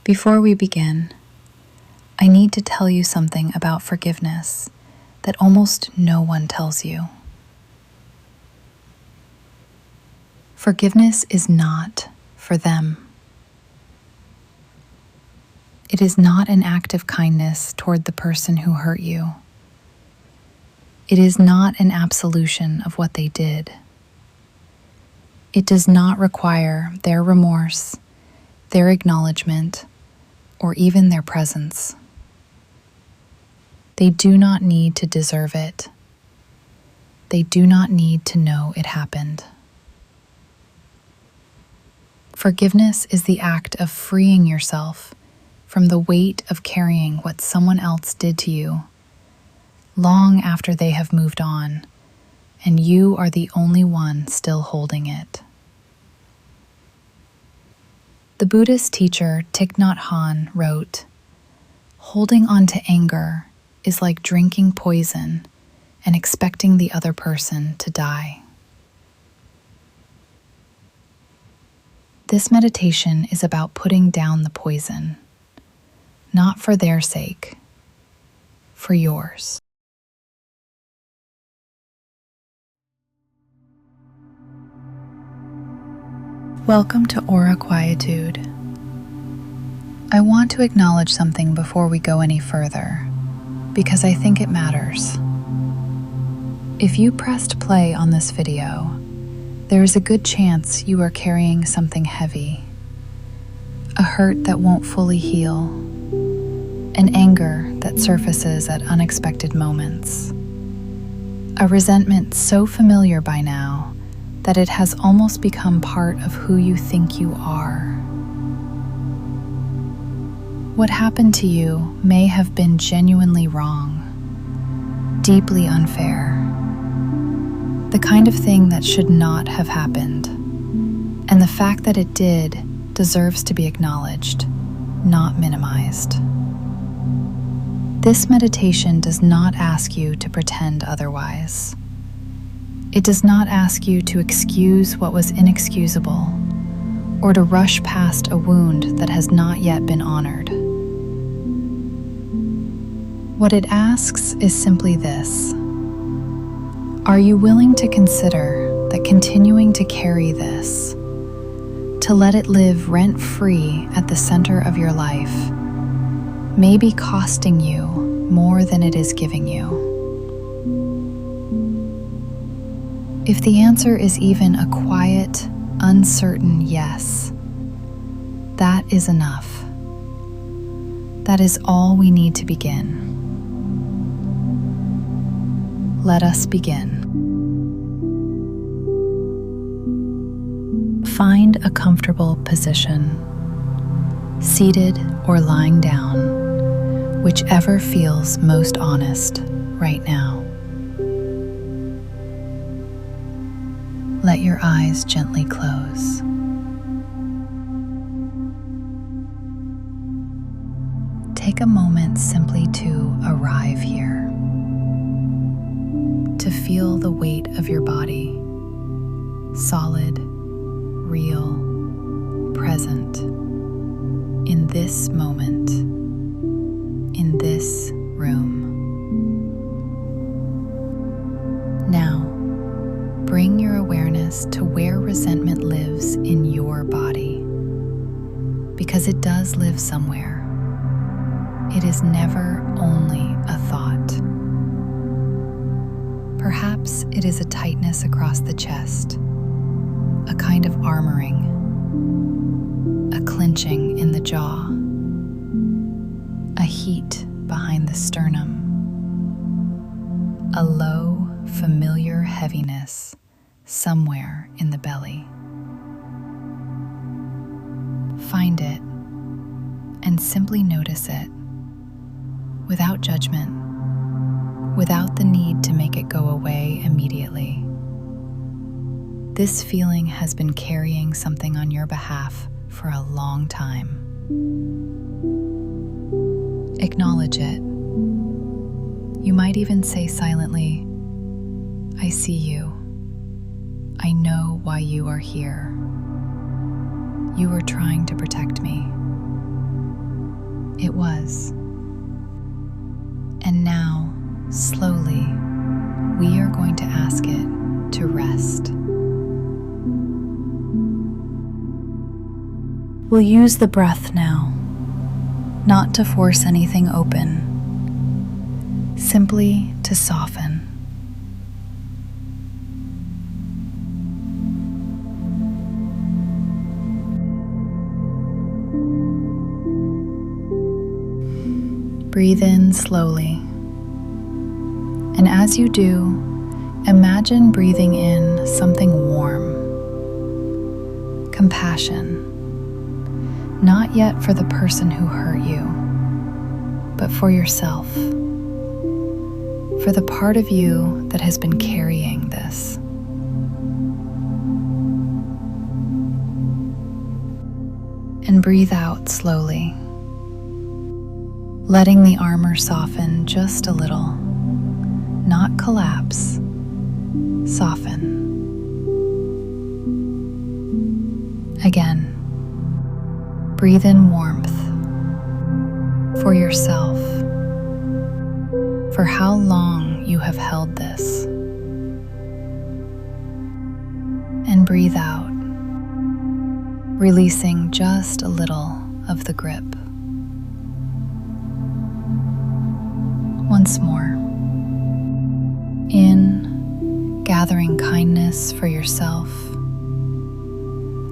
Before we begin, I need to tell you something about forgiveness that almost no one tells you. Forgiveness is not for them. It is not an act of kindness toward the person who hurt you. It is not an absolution of what they did. It does not require their remorse, their acknowledgement, or even their presence. They do not need to deserve it. They do not need to know it happened. Forgiveness is the act of freeing yourself from the weight of carrying what someone else did to you long after they have moved on, and you are the only one still holding it. The Buddhist teacher Thich Nhat Hanh wrote, "Holding on to anger is like drinking poison and expecting the other person to die." This meditation is about putting down the poison, not for their sake, for yours. Welcome to Aura Quietude. I want to acknowledge something before we go any further, because I think it matters. If you pressed play on this video, there is a good chance you are carrying something heavy, a hurt that won't fully heal, an anger that surfaces at unexpected moments, a resentment so familiar by now that it has almost become part of who you think you are. What happened to you may have been genuinely wrong, deeply unfair, the kind of thing that should not have happened, and the fact that it did deserves to be acknowledged, not minimized. This meditation does not ask you to pretend otherwise. It does not ask you to excuse what was inexcusable or to rush past a wound that has not yet been honored. What it asks is simply this: are you willing to consider that continuing to carry this, to let it live rent-free at the center of your life, may be costing you more than it is giving you? If the answer is even a quiet, uncertain yes, that is enough. That is all we need to begin. Let us begin. Find a comfortable position, seated or lying down, whichever feels most honest right now. Let your eyes gently close. Take a moment simply to arrive here, to feel the weight of your body, solid, real, present, in this moment, in this room. Now, bring your awareness to where resentment lives in your body, because it does live somewhere. It is never only a thought. Perhaps it is a tightness across the chest, a kind of armoring, a clenching in the jaw, a heat behind the sternum, a low, familiar heaviness somewhere in the belly. Find it and simply notice it, without judgment, without the need to make it go away immediately. This feeling has been carrying something on your behalf for a long time. Acknowledge it. You might even say silently, "I see you. I know why you are here." you were trying to protect me. It was. And now, slowly, we are going to ask it to rest. We'll use the breath now, not to force anything open, simply to soften. Breathe in slowly, and as you do, imagine breathing in something warm, compassion, not yet for the person who hurt you, but for yourself, for the part of you that has been carrying this. And breathe out slowly, letting the armor soften just a little, not collapse, soften. Again, breathe in warmth for yourself, for how long you have held this. And breathe out, releasing just a little of the grip. Once more. In, gathering kindness for yourself,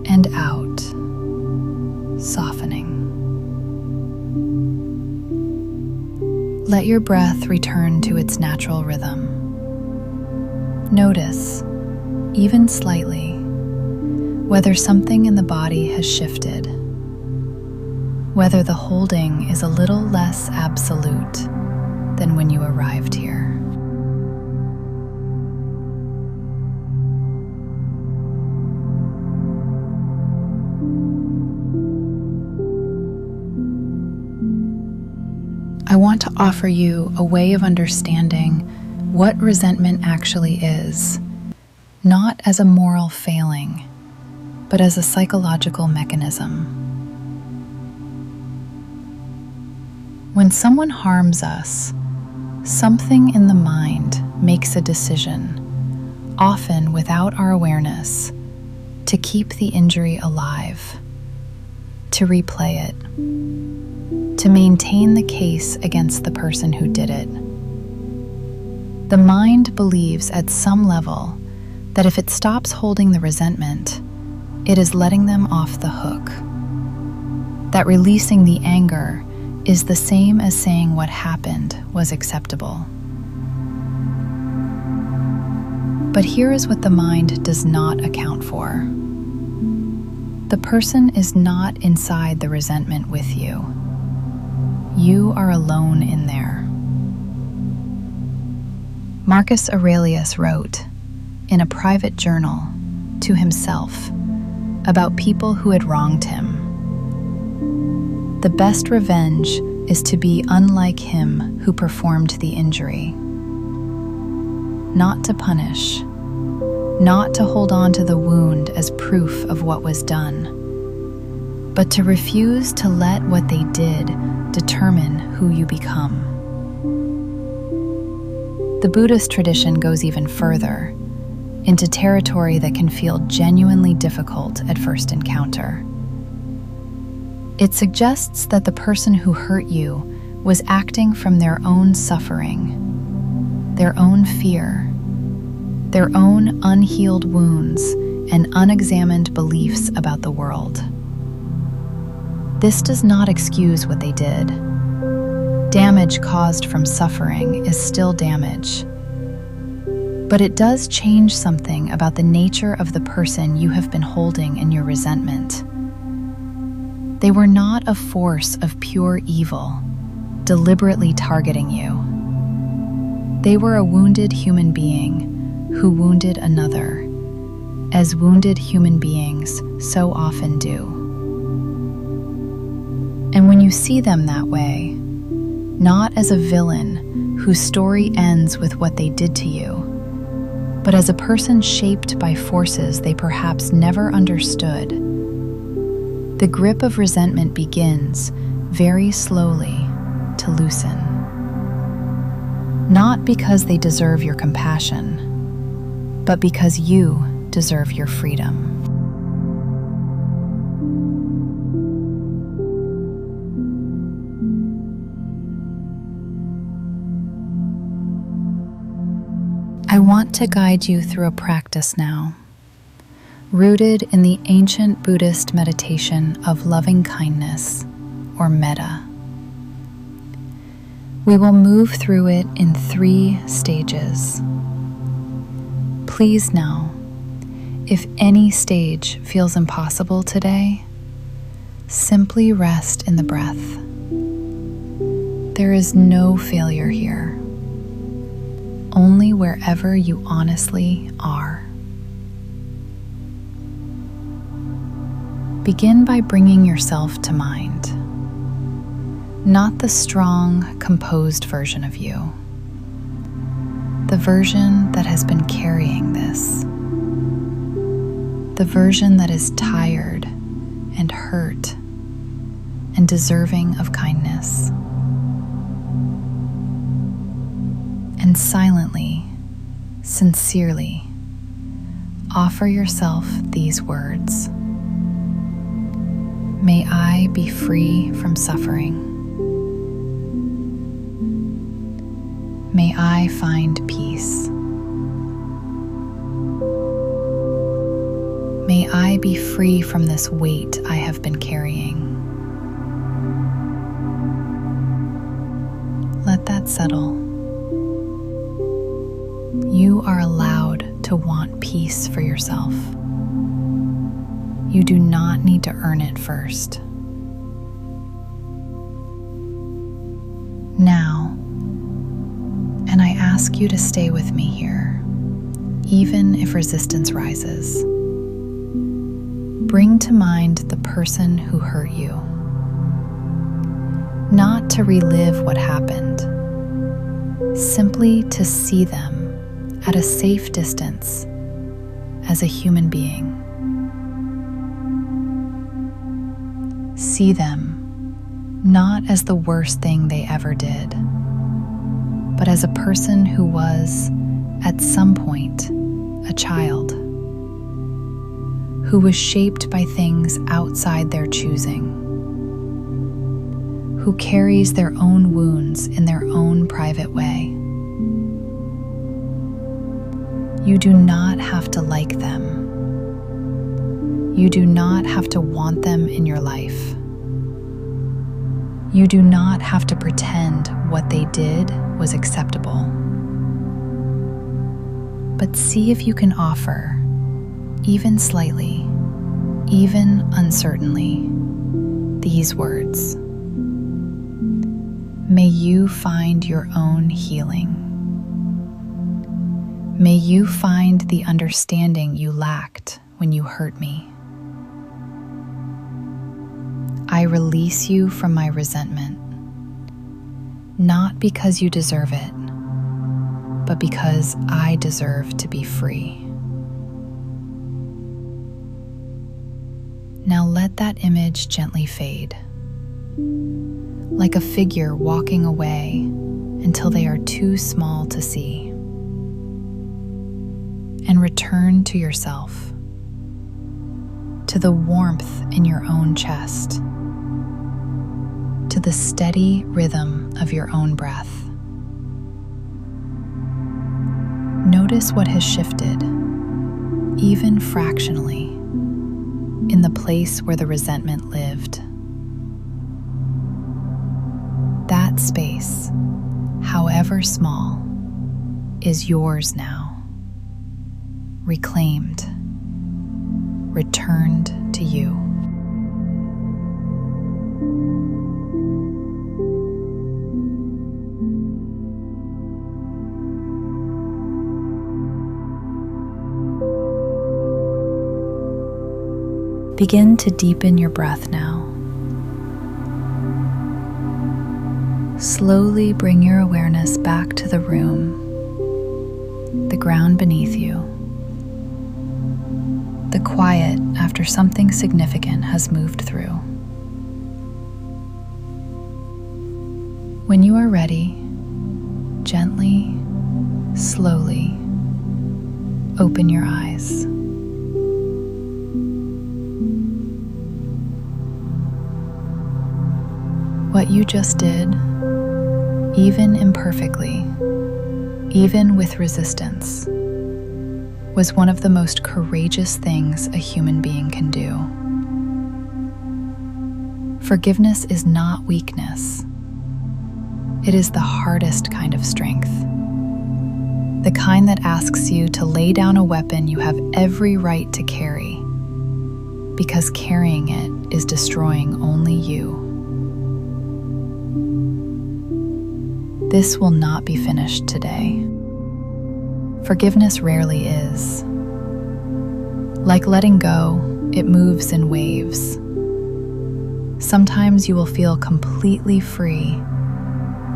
and out, softening. Let your breath return to its natural rhythm. Notice, even slightly, whether something in the body has shifted, whether the holding is a little less absolute than when you arrived here. I want to offer you a way of understanding what resentment actually is, not as a moral failing, but as a psychological mechanism. When someone harms us, something in the mind makes a decision, often without our awareness, to keep the injury alive, to replay it, to maintain the case against the person who did it. The mind believes at some level that if it stops holding the resentment, it is letting them off the hook. That releasing the anger is the same as saying what happened was acceptable. But here is what the mind does not account for. The person is not inside the resentment with you. You are alone in there. Marcus Aurelius wrote, in a private journal, to himself, about people who had wronged him. The best revenge is to be unlike him who performed the injury. Not to punish, not to hold on to the wound as proof of what was done, but to refuse to let what they did determine who you become. The Buddhist tradition goes even further, into territory that can feel genuinely difficult at first encounter. It suggests that the person who hurt you was acting from their own suffering, their own fear, their own unhealed wounds and unexamined beliefs about the world. This does not excuse what they did. Damage caused from suffering is still damage. But it does change something about the nature of the person you have been holding in your resentment. They were not a force of pure evil, deliberately targeting you. They were a wounded human being who wounded another, as wounded human beings so often do. And when you see them that way, not as a villain whose story ends with what they did to you, but as a person shaped by forces they perhaps never understood, The grip of resentment begins very slowly to loosen. Not because they deserve your compassion, but because you deserve your freedom. I want to guide you through a practice now, rooted in the ancient Buddhist meditation of loving kindness, or Metta. We will move through it in 3 stages. Please know, if any stage feels impossible today, simply rest in the breath. There is no failure here, only wherever you honestly are. Begin by bringing yourself to mind, not the strong, composed version of you, the version that has been carrying this, the version that is tired and hurt and deserving of kindness. And silently, sincerely, offer yourself these words. May I be free from suffering. May I find peace. May I be free from this weight I have been carrying. Let that settle. You are allowed to want peace for yourself. You do not need to earn it first. Now, and I ask you to stay with me here, even if resistance rises. Bring to mind the person who hurt you. Not to relive what happened, simply to see them at a safe distance as a human being. See them not as the worst thing they ever did, but as a person who was, at some point, a child, who was shaped by things outside their choosing, who carries their own wounds in their own private way. You do not have to like them. You do not have to want them in your life. You do not have to pretend what they did was acceptable. But see if you can offer, even slightly, even uncertainly, these words. May you find your own healing. May you find the understanding you lacked when you hurt me. I release you from my resentment, not because you deserve it, but because I deserve to be free. Now let that image gently fade, like a figure walking away until they are too small to see. And return to yourself, to the warmth in your own chest, to the steady rhythm of your own breath. Notice what has shifted, even fractionally, in the place where the resentment lived. That space, however small, is yours now. Reclaimed, returned to you. Begin to deepen your breath now. Slowly bring your awareness back to the room, the ground beneath you, the quiet after something significant has moved through. When you are ready, gently, slowly, open your eyes. What you just did, even imperfectly, even with resistance, was one of the most courageous things a human being can do. Forgiveness is not weakness. It is the hardest kind of strength. The kind that asks you to lay down a weapon you have every right to carry, because carrying it is destroying only you. This will not be finished today. Forgiveness rarely is. Like letting go, it moves in waves. Sometimes you will feel completely free,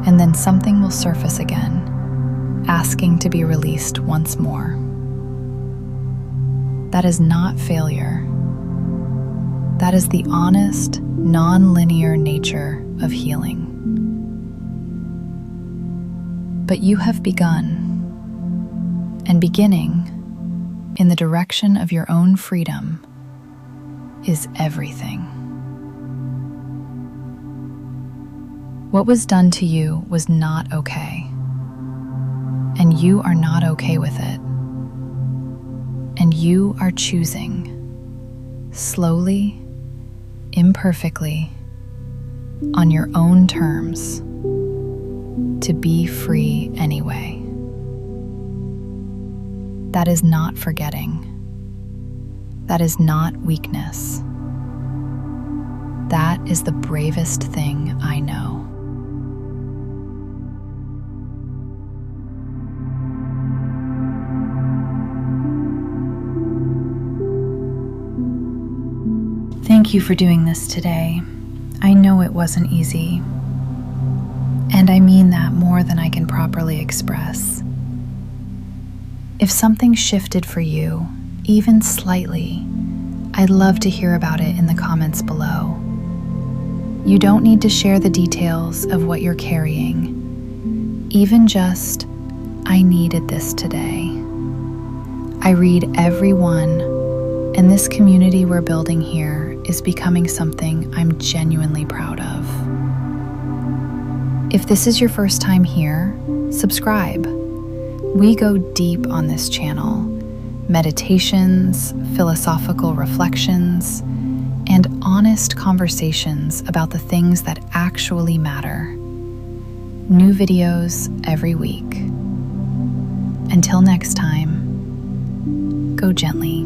and then something will surface again, asking to be released once more. That is not failure. That is the honest, non-linear nature of healing. But you have begun, and beginning in the direction of your own freedom is everything. What was done to you was not okay, and you are not okay with it. And you are choosing, slowly, imperfectly, on your own terms, to be free anyway. That is not forgetting. That is not weakness. That is the bravest thing I know. Thank you for doing this today. I know it wasn't easy, and I mean that more than I can properly express. If something shifted for you, even slightly, I'd love to hear about it in the comments below. You don't need to share the details of what you're carrying, even just, I needed this today. I read every one, and this community we're building here is becoming something I'm genuinely proud of. If this is your first time here, subscribe. We go deep on this channel: meditations, philosophical reflections, and honest conversations about the things that actually matter. New videos every week. Until next time, go gently.